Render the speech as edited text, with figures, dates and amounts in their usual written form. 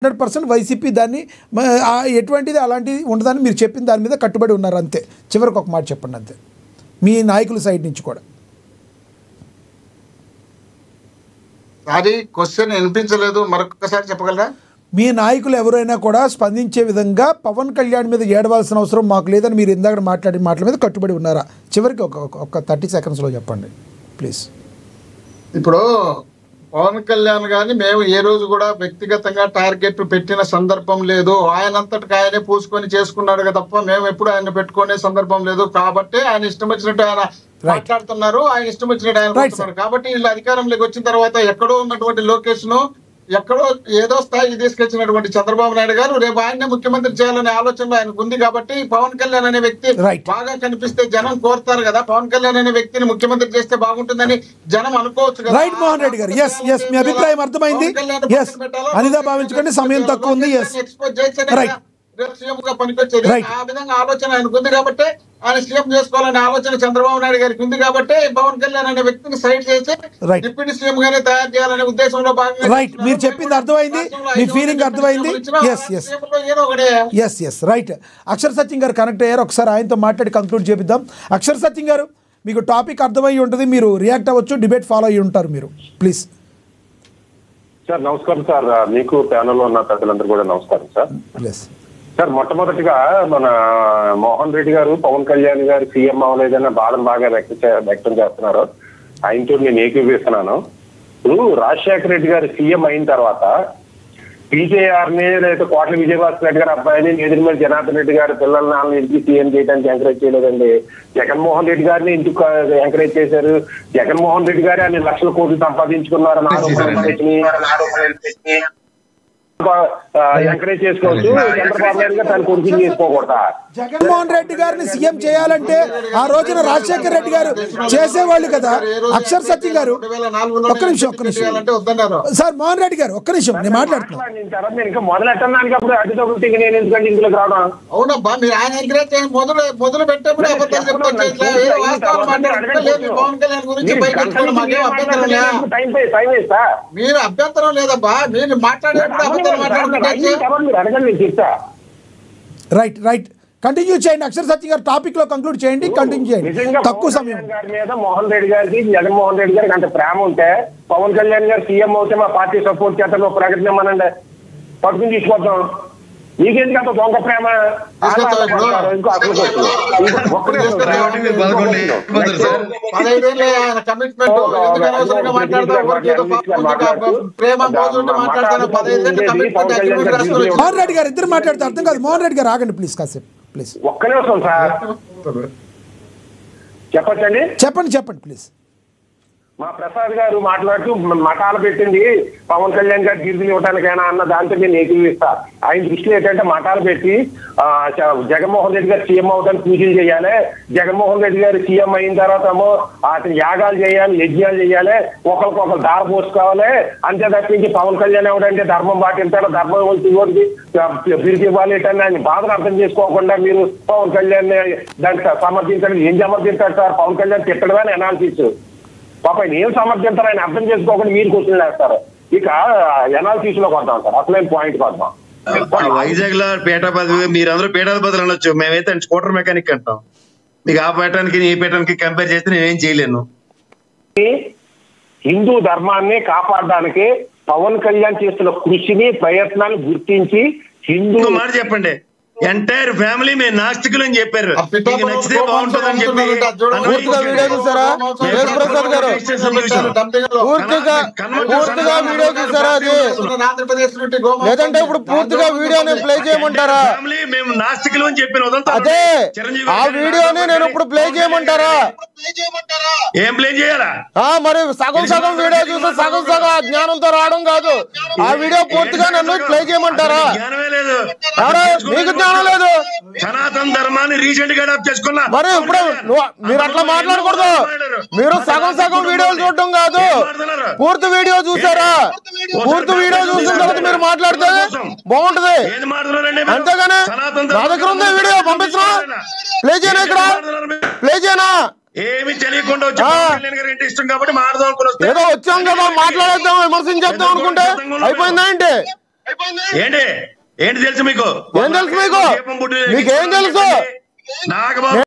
100% YCP దాన్ని ఎటువంటిది అలాంటిది ఉండదని మీరు చెప్పిన దాని మీద కట్టుబడి ఉన్నారు అంతే. చివరికి ఒక మాట చెప్పండి అంతే, మీ నాయకుల సైడ్ నుంచి కూడా. అది క్వశ్చన్ వినిపించలేదు, మరొకసారి చెప్పగలరా? మీ నాయకులు ఎవరైనా కూడా స్పందించే విధంగా పవన్ కళ్యాణ్ మీద ఏడవాల్సిన అవసరం మాకు లేదని మీరు ఇందాక మాట్లాడిన మాటల మీద కట్టుబడి ఉన్నారా? చివరికి ఒక 30 సెకండ్స్లో చెప్పండి ప్లీజ్. ఇప్పుడు పవన్ కళ్యాణ్ గారిని మేము ఏ రోజు కూడా వ్యక్తిగతంగా టార్గెట్ పెట్టిన సందర్భం లేదు. ఆయనంతటికి ఆయనే పూసుకొని చేసుకున్నాడు తప్ప మేము ఎప్పుడు ఆయన పెట్టుకునే సందర్భం లేదు. కాబట్టి ఆయన ఇష్టం వచ్చినట్టు ఆయన మాట్లాడుతున్నారు, ఆయన ఇష్టం వచ్చినట్టు ఆయన మాట్లాడుతున్నారు. కాబట్టి వీళ్ళు అధికారంలోకి వచ్చిన తర్వాత ఎక్కడో ఉన్నటువంటి లొకేషన్, ఎక్కడో ఏదో స్థాయికి తీసుకొచ్చినటువంటి చంద్రబాబు నాయుడు గారు రేపు ఆయన్నే ముఖ్యమంత్రి చేయాలనే ఆలోచనలో ఆయనకు ఉంది. కాబట్టి పవన్ కళ్యాణ్ అనే వ్యక్తి బాగా కనిపిస్తే జనం కోరుతారు కదా, పవన్ కళ్యాణ్ అనే వ్యక్తిని ముఖ్యమంత్రి చేస్తే బాగుంటుందని జనం అనుకోవచ్చు కదా. రైట్ మోహన్ రెడ్డి గారు, మీ అభిప్రాయం అర్థమైంది. అనిదా భావించుకోండి, సమయం తక్కువ ఉంది. ఎక్స్పోజ్ చేస్తే రేపు సీఎం గా పనికొచ్చేది. ఆ విధంగా ఆలోచన ఆయనకు ఉంది కాబట్టి, ఆయన సీఎం చేసుకోవాలనే ఆలోచన చంద్రబాబు నాయుడు గారికి ఉంది కాబట్టి పవన్ కళ్యాణ్ అనే వ్యక్తిని సైడ్ చేసి డిప్యూటీ సీఎం గానే తయారు చేయాలనే ఉద్దేశంలో భాగంగా. రైట్, మీరు చెప్పింది అర్థమైంది, మీ ఫీలింగ్ అర్థమైంది. రైట్, అక్షర్ సత్యం గారు కనెక్ట్ అయ్యారు, ఒకసారి ఆయనతో మాట్లాడి కంక్లూడ్ చేపిద్దాం. అక్షర్ సత్యం గారు, మీకు టాపిక్ అర్థమయ్యి ఉంటుంది, మీరు రియాక్ట్ అవ్వచ్చు, డిబేట్ ఫాలో అయ్యి ఉంటారు మీరు, ప్లీజ్. సార్ నమస్కారం సార్, మీకు ప్యానల్లో ఉన్న ప్రజలందరూ కూడా నమస్కారం సార్. ప్లీజ్ సార్, మొట్టమొదటిగా మన మోహన్ రెడ్డి గారు పవన్ కళ్యాణ్ గారు సీఎం అవ్వలేదన్న బాధను బాగా వ్యక్తం చేస్తున్నారు. ఆయనతో నేను ఏకీభవిస్తున్నాను. ఇప్పుడు రాజశేఖర రెడ్డి గారు సీఎం అయిన తర్వాత పీజేఆర్ని లేదా కోట్ల విజయభాస్కర్ రెడ్డి గారి అబ్బాయిని ఎదురుమల్లి జనార్దన్ రెడ్డి గారి పిల్లల్ని ఇంటికి సీఎం చేయడానికి ఎంకరేజ్ చేయలేదండి. జగన్మోహన్ రెడ్డి గారిని ఇంటికి ఎంకరేజ్ చేశారు. జగన్మోహన్ రెడ్డి గారు అన్ని లక్షల కోట్లు సంపాదించుకున్నారని ఎంకరేజ్ చేసుకోవచ్చు. చంద్రబాబు నాయుడు గారు దాన్ని కొడుకు చేసుకోకూడదా? జగన్మోహన్ రెడ్డి గారిని సీఎం చేయాలంటే ఆ రోజున రాజశేఖర రెడ్డి గారు చేసేవాళ్ళు కదా. అక్షర్ సత్యం గారు ఒక్క నిమిషం సార్, మోహన్ రెడ్డి గారు ఒక్క నిమిషం, నేను మాట్లాడుతున్నాను. ఇంకా మొదలెట్టడానికి అప్పుడు అడ్డుతగులుతుంది, నేను ఎందుకంటే ఇందులోకి రావడం. అవునబ్బా, మీరు ఆయన ఎంకరేజ్ మొదలు పెట్టేప్పుడు మీరు అభ్యంతరం లేదబ్బా, మీరు మాట్లాడేప్పుడు రైట్ రైట్ కంటిన్యూ చేయండి. అక్షర్ సత్యం గారు టాపిక్ లో కంక్లూడ్ చేయండి, కంటిన్యూ చేయండి. తక్కువ సమయం మీద మోహన్ రెడ్డి గారికి జగన్మోహన్ రెడ్డి గారికి అంత ప్రేమ ఉంటే పవన్ కళ్యాణ్ గారు సీఎం అవుతే మా పార్టీ సపోర్ట్ చేస్తాను ప్రకటన మనండి పట్టుకుని తీసుకొద్దాం. నీకెందుకు అంత దొంగ ప్రేమ? మోహన్ రెడ్డి గారు ఇద్దరు మాట్లాడితే అర్థం కాదు. మోహన్ రెడ్డి గారు ఆగండి ప్లీజ్, కాసేపు ప్లీజ్. ఒక్క నిమిషం సార్, చెప్పండి చెప్పండి ప్లీజ్. మా ప్రసాద్ గారు మాట్లాడుతూ మఠాలు పెట్టింది పవన్ కళ్యాణ్ గారు గిరిజలు ఇవ్వడానికైనా అన్న దాంతో నేను ఏకీవిస్తా. ఆయన దృష్టిలో ఏంటంటే మఠాలు పెట్టి జగన్మోహన్ రెడ్డి గారు సీఎం అవడానికి పూజలు చేయాలి, జగన్మోహన్ రెడ్డి గారు సీఎం అయిన తర్వాత ఏమో అతను యాగాలు చేయాలి, యజ్ఞాలు చేయాలి, ఒకరికొకరు దార పోసుకోవాలి. అంతే తప్పించి పవన్ కళ్యాణ్ ఎవడంటే ధర్మం పాటించాడు, ధర్మం ఓడికి పిలిచి ఇవ్వాలి అని ఆయన బాధను అర్థం చేసుకోకుండా మీరు పవన్ కళ్యాణ్ దానికి సమర్థించండి. ఏం సమర్థించాడు సార్? పవన్ కళ్యాణ్ తిట్టడమని అనాలిసిస్. పాప ఆయన ఏం సమర్థించారు ఆయన అర్థం చేసుకోకుండా మీరు క్వశ్చన్లు వేస్తారు. ఇక ఎనాలిసిస్ లోకి వద్దాం సార్, అసలైన పాయింట్ వద్దాం. వైజాగ్ లో పీఠాపతి, మీరందరూ పీఠాధిపతులు అనొచ్చు, మేమైతే స్కూటర్ మెకానిక్ అంటాం. మీకు ఆ పీఠానికి ఈ పీఠానికి కంపేర్ చేస్తే నేనేం చేయలేను. హిందూ ధర్మాన్ని కాపాడడానికి పవన్ కళ్యాణ్ చేస్తున్న కృషిని ప్రయత్నాన్ని గుర్తించి హిందూ మాట చెప్పండి. ఎంటైర్ ఫ్యామిలీ మేము నాస్తికులు అని చెప్పారు. నచ్చితే బాగుంటుందని చెప్పి లేదంటే ఇప్పుడు పూర్తిగా వీడియోని ప్లే చేయమంటారా? మేము నాస్తికులు అని చెప్పిన అదే ఆ వీడియోని నేను ఇప్పుడు ప్లే చేయమంటారా? ఏం ప్లే చేయాలా? మరి సగం వీడియో చూస్తే సగం జ్ఞానంతో రావడం కాదు. ఆ వీడియో పూర్తిగా నన్ను ప్లే చేయమంటారా? జ్ఞానమే లేదు, మీకు జ్ఞానం లేదు. సనాతన ధర్మాన్ని రీసెంట్ గా అడాప్ట్ చేసుకున్నా. మరి ఇప్పుడు మీరు అట్లా మాట్లాడకూడదు. మీరు సగం వీడియోలు చూడటం కాదు, పూర్తి వీడియో చూసారా? పూర్తి వీడియో చూసిన తర్వాత మీరు మాట్లాడితే బాగుంటది. అంతేగాని నా దగ్గర ఉంది వీడియో, పంపించరా? ప్లే చేయనా? ఇక్కడ ప్లే చేయనా? ఏమి తెలియకుండా ఇష్టం కాబట్టి మాట్లాడదాం అనుకున్నా. ఏదో వచ్చాం కదా, మాట్లాడేద్దాం, విమర్శించేద్దాం అనుకుంటే అయిపోయిందా ఏంటి? ఏంటి ఏంటి తెలుసు మీకు? ఏం తెలుసు మీకు? మీకేం తెలుసు? నాకు